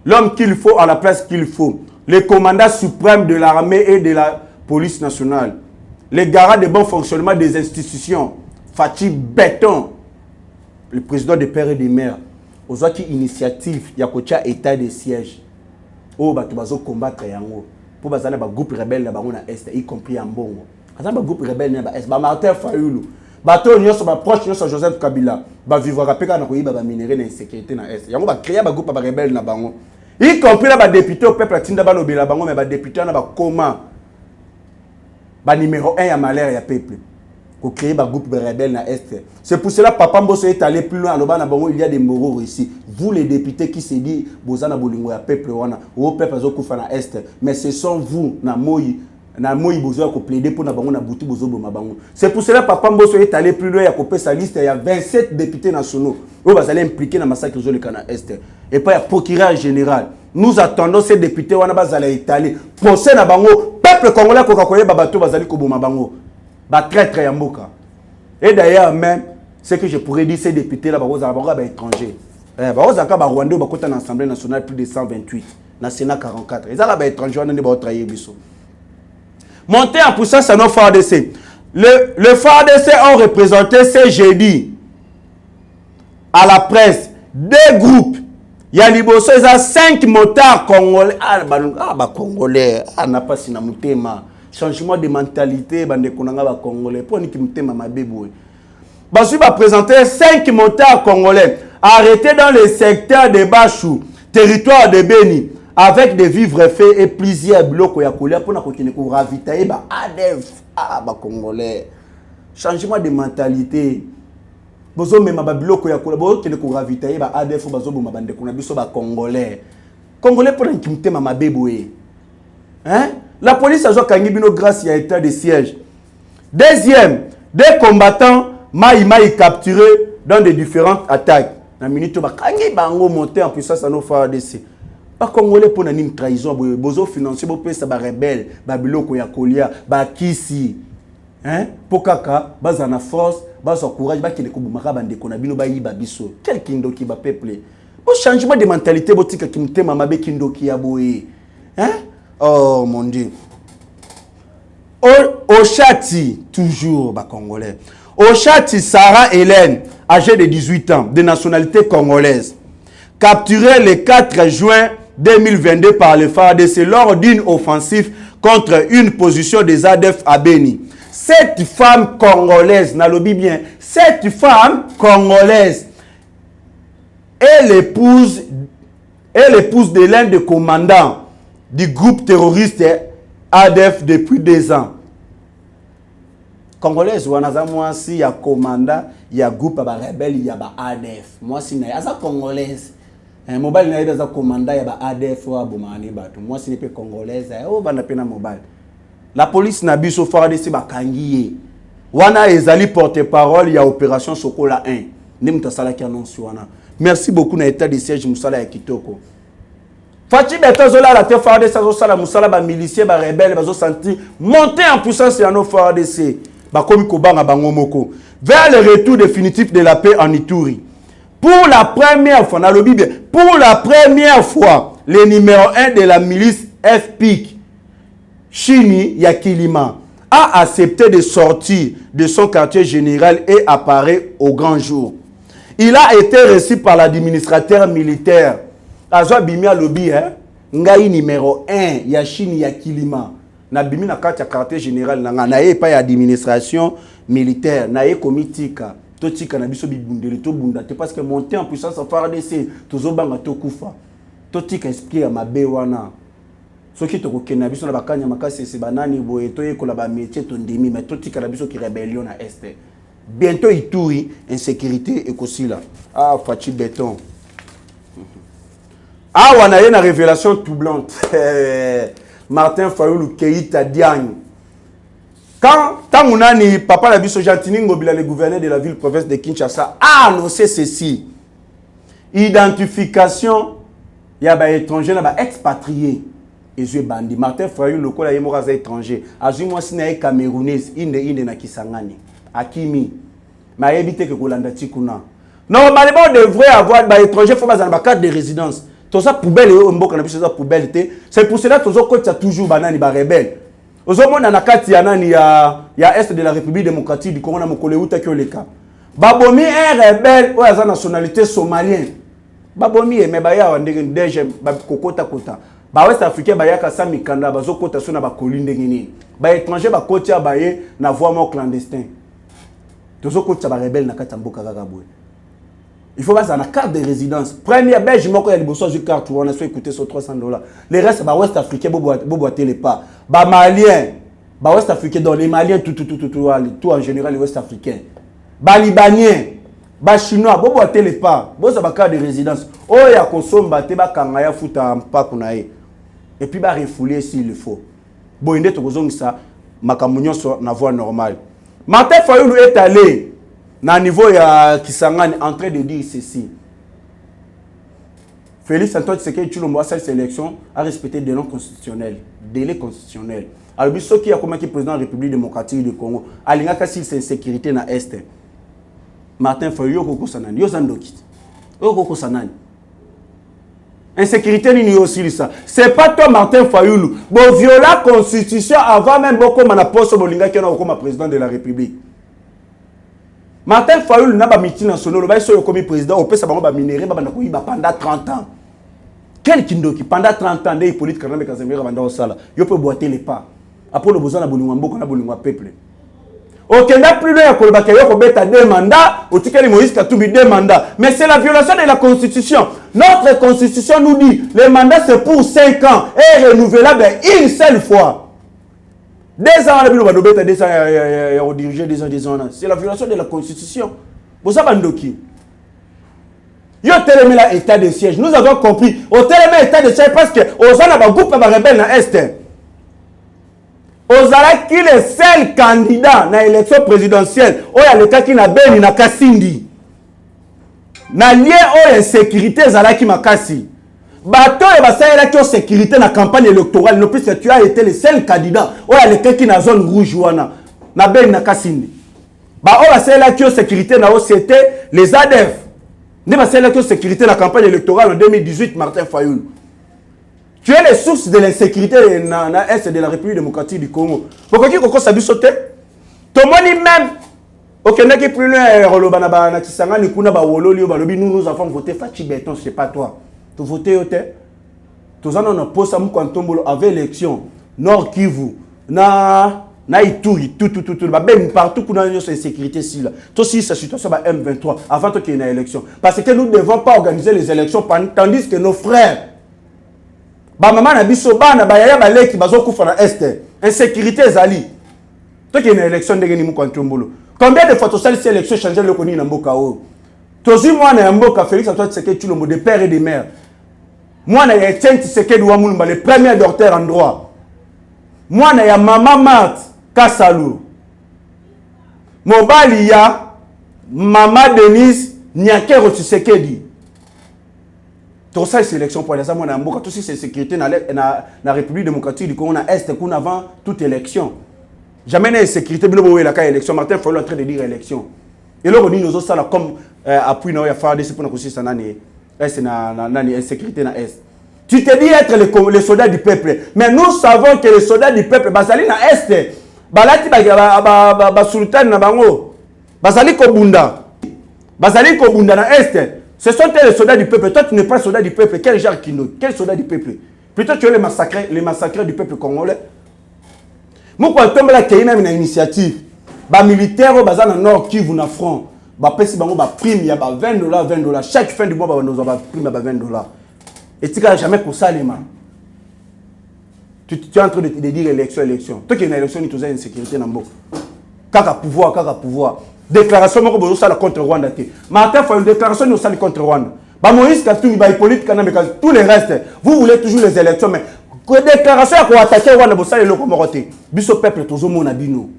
L'homme qu'il faut à la place qu'il faut. Le commandant suprême de l'armée et de la police nationale. Le garant de bon fonctionnement des institutions. Fachi Béton, le président des pères et des mères. Aux autres initiatives, il y a un état de siège. Oh, bah, tu vas combattre yango. Pour bazana ba groupe rebelle là-bas on a est, y compris en Bongo. Azana ba groupe rebelle là-bas est, ba Martin Fayulu. Bato nyoso ba proche nyoso Joseph Kabila. Ba vivre rapeka na koyiba ba minerai na insécurité na est. Yango ba créer ba groupe ba rebelle na bango. Y compris là ba député au peuple tinda ba lobela bango mais ba député na ba comment ba numéro 1 ya malheur ya peuple. Pour créer un groupe rebelle dans l'Est. C'est pour cela que Papa Mbosso est allé plus loin. Il y a des moraux ici. Vous, les députés qui se disent Bozana Bolingo, peuple, ou peuple dans l'Est. Mais ce sont vous, Namoyi Bozo, qui plaidez pour na bouti Bozo Bomabango. C'est pour cela que Papa Mbosso est allé plus loin. Il a sa liste. Il y a 27 députés nationaux. Vous allez impliquer dans le massacre de l'Est. Et pas le procureur général. Nous attendons ces députés. On a Italie. Procès na bango. Peuple congolais, Kokakoye Babato, Bazali Kobomabango. Traître Yamboka. Et d'ailleurs, même, ce que je pourrais dire, ces députés-là, ils étrangers. Ils sont Rwandais, dans l'Assemblée nationale, plus de 128. Dans le Sénat 44. Ils sont étrangers, ils ont trahi. Monter en puissance à nos FARDC. Le FARDC ont représenté ce jeudi à la presse deux groupes. Il y a Liboso, il y a 5 motards congolais. Congolais, n'a pas si na changement de mentalité, bande konanga ba congolais. Pour ni kimtema mabeboué. Basu va présenter 5 motards congolais arrêtés dans le secteur de Bachou, territoire de Beni, avec des vivres faits et plusieurs blocs ya kolia pour na kokine ko ravitailler ba ADF ba congolais. Changement de mentalité. bozo mema ba biloko ya kola bozo tele ko ravitailler ba ADF bazo boma bande kuna biso ba congolais pour l'intimité ma bébé. Hein? La police a joué Kangibino grâce à l'état de siège. Deuxième, des combattants maï capturés dans des différentes attaques. La minute ba Kangi bango monter en puissance à nos FARDC. Pas congolais pour une trahison, bozo financier bo pesa ba rebelle, ba biloko ya kolia, ba kisi. Hein? Pour kaka, bazana force, bazo courage, ba kile ko bumaka bande kona bino ba yiba biso. Quel kindo ki ba peuple. Au changement de mentalité, botika kimte mama be kindo ki aboye. Hein? Oh mon Dieu. Au Chati, toujours bas congolais. Au Chati, Sarah Hélène, âgée de 18 ans, de nationalité congolaise, capturée le 4 juin 2022 par les FARDC lors d'une offensive contre une position des ADF à Beni. Cette femme congolaise, n'alobi bien, cette femme congolaise est l'épouse de l'un des commandants du groupe terroriste ADF depuis 2 ans. Congolaise, wanaza moi si ya commandant, ya groupe ba rebelle, ya ba ADF. Moi si na asa congolaise. Mobile na ida za commandant ya ba ADF wa bomani batu. Moi si ne pe congolaise, o bana pena mobile. La police na biso FARDC ba kangiye. Wana ezali porte-parole ya opération Sokola 1. Nimta sala ki annonce wana. Merci beaucoup na état de siège musala ya kitoko. Fati Beto zola la te FARDC zo sala musala ba miliciens ba rebelle ba zo sentir monter en puissance ya no FARDC. Ba komi kobanga bango moko. Vers le retour définitif de la paix en Ituri. Pour la première fois, dans le Bible, pour la première fois, le numéro 1 de la milice FPIC, Chini Yakilima, a accepté de sortir de son quartier général et apparaît au grand jour. Il a été reçu par l'administrateur militaire. Azwa Bimia Lobi, Ngai numéro 1, Yachini Yakilima. Na Bimi na quartier général, na ye pas administration militaire, na ye komitika. Totika na biso bibundele to bunda te parce que monter en puissance en FARDC tozo banga to kufa. Totika expliquer ya mabe wana. Soki to kokena biso na bakanya makasi se banani boye to yekola ba métier to ndimi mais totika na biso ki rébellion na este. Bientôt Ituri insécurité ekosila. Ah Fachi Béton. Ah wana ye na révélation troublante. Martin Fayulu Keita Diagne. Quand Tamounani, papa la biso Gentini Ngobila, le gouverneur de la ville-province de Kinshasa, a annoncé ceci. Identification, il y a des étrangers, il y a des expatriés. Et je bandi. Martin Fayulu, le col, il y a des étrangers. Azuma Sinaï Camerounaise, inde na Kisangani. Akimi. Mais éviter que Kolanda Tikuna. Normalement, on devrait avoir des étrangers, il faut avoir une carte de résidence. Tout ça, poubelle, poubelle. C'est pour cela que tout ça, toujours banani, rebelle. Ozomona na kati ya nani ya est de la République démocratique du Congo na mokole uta ki oleka. Babomi un rebelle ou za nationalité somalienne. Babomi me baya wa ndenge DG ba kokota kota. Ba West Africain ba yaka sa mikanda bazo kota so na ba kolinde ngini. Ba étranger ba kotia ba ye na voie mo clandestin. Tozo kota ba rebelle na kati mboka kaka boy. Il faut avoir une carte de résidence. Première belge, moi, quand il y a des besoins de carte, on a écouté sur $300. Les restes, bah, Ouest Africain, boboiter les pas. Bah, Malien, bah, Ouest Africain, dans les Maliens, tout en général, les Ouest Africains. Bah, Libanien, bah, Chinois, boboiter les pas. Bon, ça va carte de résidence. Oh, il y a consomme, bah, t'es bah, kangaya, fouta, en pas qu'on aille. Et puis, bah, refouler s'il le faut. Bon, il y a des ça, ma camounion sur la voie normale. Martin Fayulu est allé. Na niveau ya Kisangani en train de dire ceci. Félix Antoine Tshisekedi Tshilombo à cette élection a respecté des normes constitutionnelles, délai constitutionnel. Alors ce qui a comme président de la République démocratique du Congo, alinga kasi c'est sécurité na est. Martin Fayulu koko sanani, yo zandokit. Yo koko sanani. Insécurité ni aussi ça. C'est pas toi Martin Fayulu. Bon violer la constitution avant même beaucoup mana poste bolinga qui est comme président de la République. Martin Fayulu n'a pas meeting national, il est comme président, au PSA ba minéré pendant 30 ans. Quel kindoki pendant 30 ans des politiques Kagame Kazemira banda osala. Yo peut boiter les pas. Après le besoin na bolingwa mboko na bolingwa peuple. Okenda plus loin ko ba kayo ko beta 2 mandats, au tikeli Moïse Katumbi 2 mandats. Mais c'est la violation de la constitution. Notre constitution nous dit les mandats c'est pour 5 ans et renouvelable une seule fois. 2 ans, on a diriger 2 ans. C'est la violation de la Constitution. Bosa bandoki. Yo télémela état de siège. Nous avons compris. Au télémela état de siège parce que Ozana ba groupe ba rebelle na Est. Ozala qui le seul candidat na élection présidentielle. Oya l'état qui na beni na Kasindi. Na lié oya sécurité zala qui makasi. Bato et basayela qui ont sécurité na campagne électorale. Non plus que tu as été le seul candidat. Oya l'état qui na zone rouge wana. Na beni na Kasindi. Ba oya basayela qui ont sécurité na c'était les ADF. Ne pas celle qui a sécurité la campagne électorale en 2018, Martin Fayoul. Tu es les sources de l'insécurité dans l'Est de la République démocratique du Congo. Pourquoi tu as sauté? Tout le monde même. Ok, on est plus loin. Nous avons voté Fachi Beton, ce n'est pas toi. Tu as voté, tu as posé avec l'élection. Nord Kivu. Na Ituri, tout. Même partout qu'on a une sécurité ici là. Tout si cette situation va M23 avant qu'il y ait une élection. Parce que nous ne devons pas organiser les élections tandis que nos frères, maman na biso bana ba yaya baleki bazokufa na Est. Insécurité zali. Tant qu'il y a une élection de Geni Mukantombolo. Combien de fois tu as cette élection changer le koni na mboka o? Tozi moi na mboka Félix Antoine Tshisekedi Tshilombo de père et de mère. Moi na Etienne Tshisekedi wa Mulumba le premier docteur en droit. Moi na ya maman Marthe Kassalou. Mobali ya Mama Denise Nyakero Tshisekedi. Tout ça c'est élection pour les amants na mboka tout ça c'est sécurité na République démocratique du Congo na Est qu'on avant toute élection. Jamais na sécurité bilo bowe la ka élection Martin Fayoul en train de dire élection. Et là on dit nous ça comme appui na ya faire pour na consiste na Est na insécurité na Est. Tu te dis être les soldats du peuple, mais nous savons que les soldats du peuple basali na Est. Balati ba sultan na bango bazali ko bunda na Est. Ce sont les soldats du peuple. Toi tu n'es pas soldat du peuple. Quel genre Kindo? Quel soldat du peuple? Plutôt tu es les massacrés du peuple congolais. Moi quand tombe là qu'il y a une initiative ba militaire baza na Nord Kivu na front ba pesi bango ba prime ya ba $20 chaque fin du mois ba nous ba prime ba $20. Et tu n'as jamais pour ça les mains. Tu es en train de dire élection. Toi qui es une élection, tu as une sécurité dans le monde. Kaka pouvoir. Déclaration contre Rwanda. Martin fait une déclaration contre Rwanda. Moïse Katumbi, Hippolyte Kana, tous les restes. Vous voulez toujours les élections, mais déclaration pour attaquer Rwanda, vous savez le comoroté. Biso peuple, tout le monde a dit non.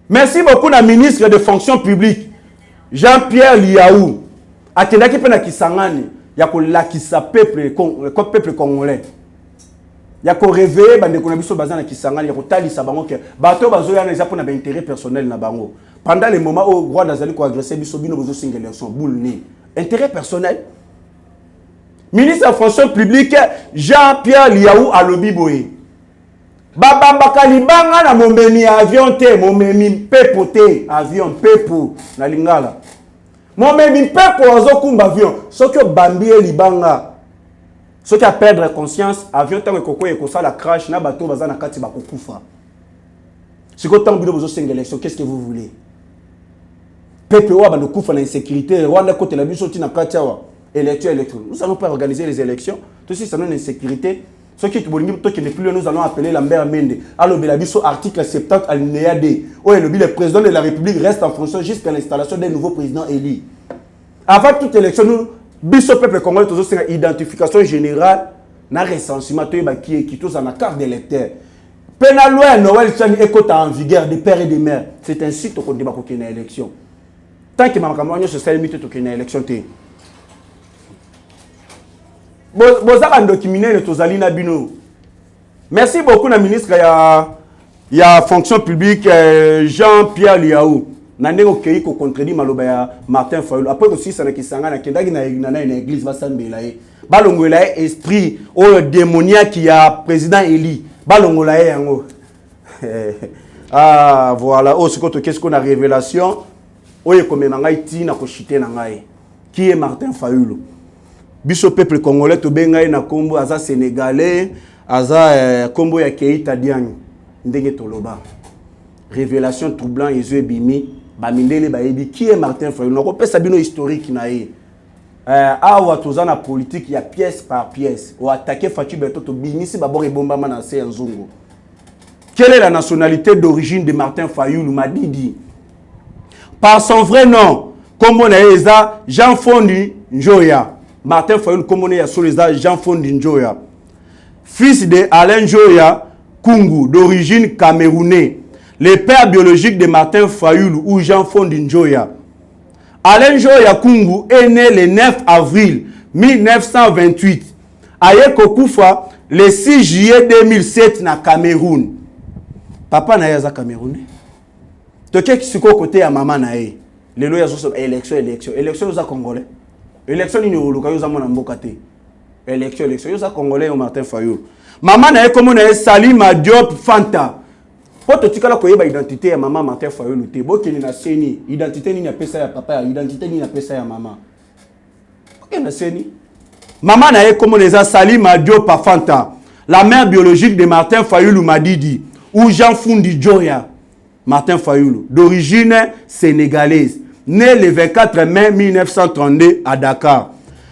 Merci beaucoup à ministre de fonction publique, Jean-Pierre Liaou. Akendaki pena kisangani. Il y a lakisa peuple congolais. Il y a réveiller bande ko na biso bazana kisangani ya ko talisa bango ke bato bazo ya na pour na intérêt personnel na bango. Pendant les moments où roi d'Azali ko agresser biso bino bozo single élection boule ni. Intérêt personnel. Ministre de la fonction publique Jean-Pierre Liaou alobi boye. Babamba kalibanga na momemi avion te, momemi pepo te, avion pepo na lingala. Mon même peuple oiseau kumba avion. Ce que bambi libanga. Ce qui a perdre conscience, avion tant que koko et ça la crash na bateau bazana kati bakokufa. Ce que tant bido bozo single élection, qu'est-ce que vous voulez? Peuple wa bando kufa na insécurité, Rwanda côté la biso tina kati wa élection. Nous allons pas organiser les élections. Tout ça c'est une insécurité. Ce qui n'est plus, nous allons appeler Lambert Mende. Alors, Belabiso, article 70, alinéa D. Le président de la République reste en fonction jusqu'à l'installation d'un nouveau président élu. Avant toute élection, nous, Biso peuple congolais, toujours c'est une identification générale, na recensement, qui est tous en carte d'électeur. Penaloi, Noël, est en vigueur de père et de mère. C'est ainsi qu'on débat qu'il y a une élection. Tant que ma campagne se fait limiter qu'il y a une élection. Merci beaucoup à ministre ya fonction publique Jean-Pierre Liaou. Nande ko kei ko contredit maloba ya Martin Fayoul. Après aussi ça na kisanga na kendaki na une église va sambela e. Balongola esprit o démoniaque ya président Eli. Balongola yango. Ah voilà, oh qu'est-ce qu'on a révélation. Oye komema ngai tina ko chité na ngai. Qui est Martin Fayoul? Biso peuple congolais to benga na kombo aza sénégalais aza kombo ya Keita Diagne ndenge toloba révélation troublant Yesu bimi ba mindele ba yebi qui est Martin Fayoul noko pesa bino historique na ye awa tozana politique ya pièce par pièce o attaquer Fatou Beto to binisi ba bore bomba na se nzungu. Quelle est la nationalité d'origine de Martin Fayoul Madidi? Par son vrai nom, comme on a Jean Fondi Njoya. Martin Fayoulou, comme on a Jean Fondi Njoya. Fils de Alain Njoya Kungu, d'origine camerounaise. Le père biologique de Martin Fayoulou ou Jean Fondi Njoya. Alain Njoya Kungu est né le 9 avril 1928. Aye Kokoufa le 6 juillet 2007 na Cameroun. Papa na yaza Camerounais. Toke kisiko côté ya maman na ye. Lelo ya so élection. Élection za Congolais. Élection ni oluka yo za mona mboka te. Élection yo za Congolais au Martin Fayoulou. Maman na ye comme na ye Salima Diop Fanta. Poto tikala koyeba identité ya maman Martin Fayoulou te. Bokeli na seni identité ni na pesa ya papa ya identité ni na pesa ya maman. Ok na seni. Maman na ye comme na Salima Diop Fanta. La mère biologique de Martin Fayoulou Madidi ou Jean Fondi Joya. Martin Fayoulou, d'origine sénégalaise, né le 24 mai 1932 à Dakar.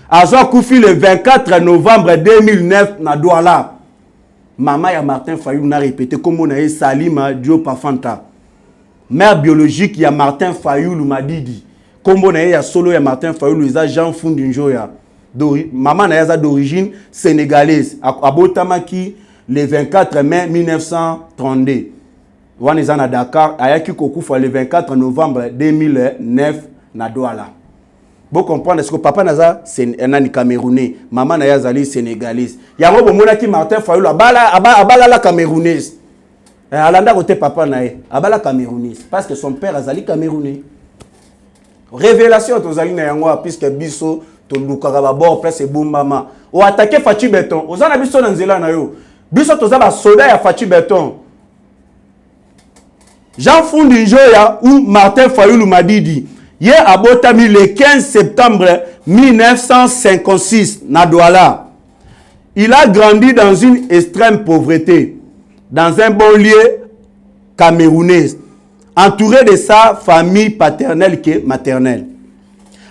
Azwa Koufi le 24 novembre 2009 na Douala. Maman ya Martin Fayoulou n'a répété comme on a Salima Diop Fanta. Mère biologique ya Martin Fayoulou Madidi. Comme on a solo ya Martin Fayoulou Jean Fondi Njoya. Maman na d'origine sénégalaise. Abotamaki le 24 mai 1932. Waneza na Dakar, ayaki kokufa le 24 novembre 2009 na Douala. Vous comprenez ce que papa naza c'est un Camerounais, maman na zali sénégalaise. Yango bomona ki Martin Fayoulou abala la camerounaise. Alanda côté papa na ye, abala camerounaise parce que son père azali camerounais. Révélation to zali na yango puisque biso to lukaka ba bord place bombama. O attaquer Fachi Beton, ozana biso na nzela na yo. Biso to za ba soda ya Fachi Beton. Jean Fondi Njoya ou Martin Fayoulou Madidi. Hier abotami le 15 septembre 1956 na Douala. Il a grandi dans une extrême pauvreté, dans un bon lieu camerounais, entouré de sa famille paternelle et maternelle.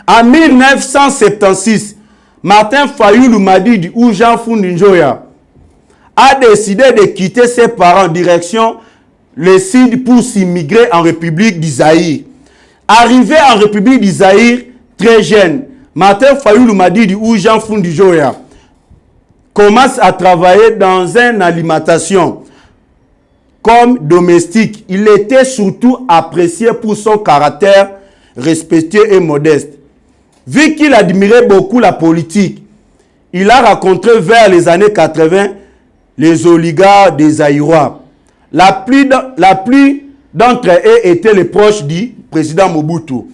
En 1976, Martin Fayoulou Madidi ou Jean Fondi Njoya a décidé de quitter ses parents en direction le Sud pour s'immigrer en République d'Isaïr. Arrivé en République d'Isaïr, très jeune, Martin Fayoulou Madidi ou Jean Fondi Njoya commence à travailler dans une alimentation comme domestique. Il était surtout apprécié pour son caractère respectueux et modeste. Vu qu'il admirait beaucoup la politique, il a rencontré vers les années 80 les oligarques des Zaïrois. La pluie d'entre eux étaient les proches du président Mobutu.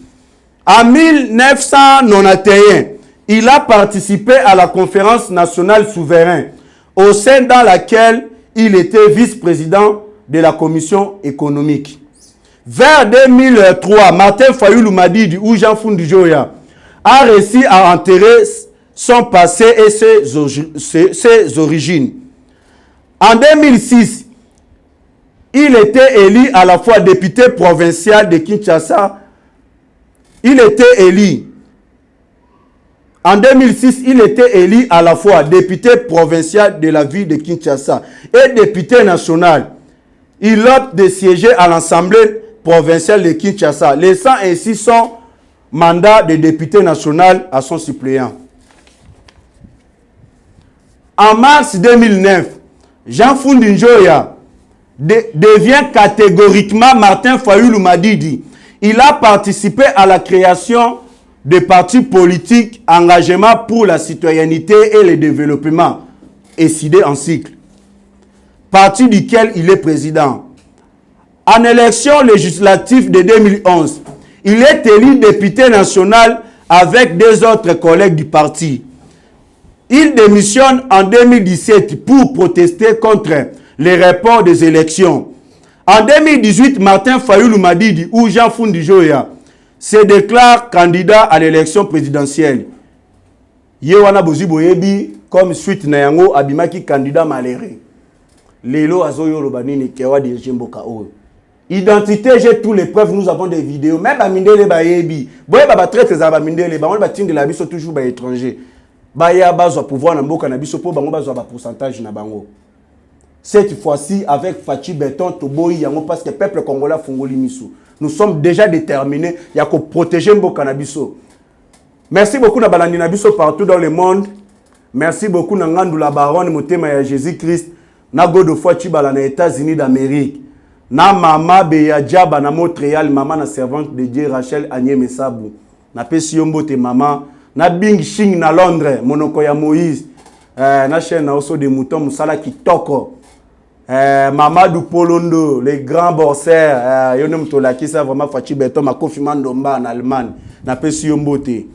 En 1991, il a participé à la conférence nationale souveraine, au sein dans laquelle il était vice-président de la commission économique. Vers 2003, Martin Fayoulou Madidi ou Jean Fondi Njoya a réussi à enterrer son passé et ses origines. En 2006, il était élu à la fois député provincial de Kinshasa. Il était élu. En 2006, il était élu à la fois député provincial de la ville de Kinshasa et député national. Il opte de siéger à l'Assemblée provinciale de Kinshasa, laissant ainsi son mandat de député national à son suppléant. En mars 2009, Jean Fondi Njoya devient catégoriquement Martin Fayoulou Madidi. Il a participé à la création de partis politiques, engagement pour la citoyenneté et le développement, ECIDE en cycle, parti duquel il est président. En élection législative de 2011, il est élu député national avec deux autres collègues du parti. Il démissionne en 2017 pour protester contre les reports des élections. En 2018, Martin Fayoulou Madidi ou Jean Fondi Njoya se déclare candidat à l'élection présidentielle. Yewana Boziboyebi, comme suite na yango abimaki candidat malheureux. Lelo azoyo lobanini kewa dirige mboka oyo. Identité, j'ai tous les preuves, nous avons des vidéos. Même Bamindele Bayebi. Boye Baba traite za Bamindele, Bango Batine de la biso toujours ba étranger. Baya bazwa pouvoir na mboka na biso po bango bazwa ba pourcentage na bango. Cette fois-ci, avec Fachi Beton, Toboyi, Yango, parce que le peuple congolais fongoli misu. nous sommes déjà déterminés à protéger le cannabis. Merci beaucoup na balandi na biso partout dans le monde. Merci beaucoup na ngandu la baronne motema ya Jésus-Christ na Godefroid Chibala na États-Unis d'Amérique. Na mama Beya Diaba na Montréal, maman na servante de Dieu Rachel Agnès Mesabu. Na pesi yombote mama na Bing Shing na Londres, monoko ya Moïse. Na chaîne na oso de mouton musala kitoko. Mamadou Polondo, les grands borseurs, yonem tolaki ça vraiment Fachi Beto ma confirmant Domba en Allemagne. Na pesi yombote.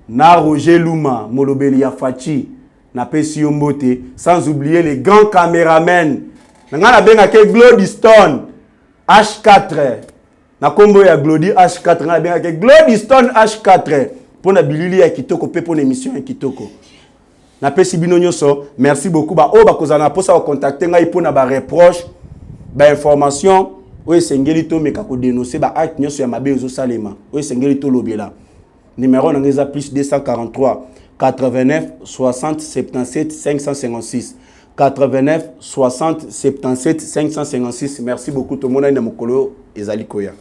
Na Roger Luma, Molobeli ya Fachi, na pesi yombote, sans oublier les grands caméramens. Na benga ke Glodystone H4. Na kombo ya Glody H4, na benga ke Glodystone H4 pour na bilili ya kitoko pe pour émission ya kitoko. Na pesi bino nyonso, merci beaucoup ba o ba kozana posa ko contacter ngai pour na ba reproche, ba information, o esengeli to meka ko dénoncer ba acte nyonso ya mabe ozo salema. O esengeli to lobela. Numéro n'angeza plus 243 89 60 77 556 89 60 77 556. Merci beaucoup tout le monde na mokolo ezali koya.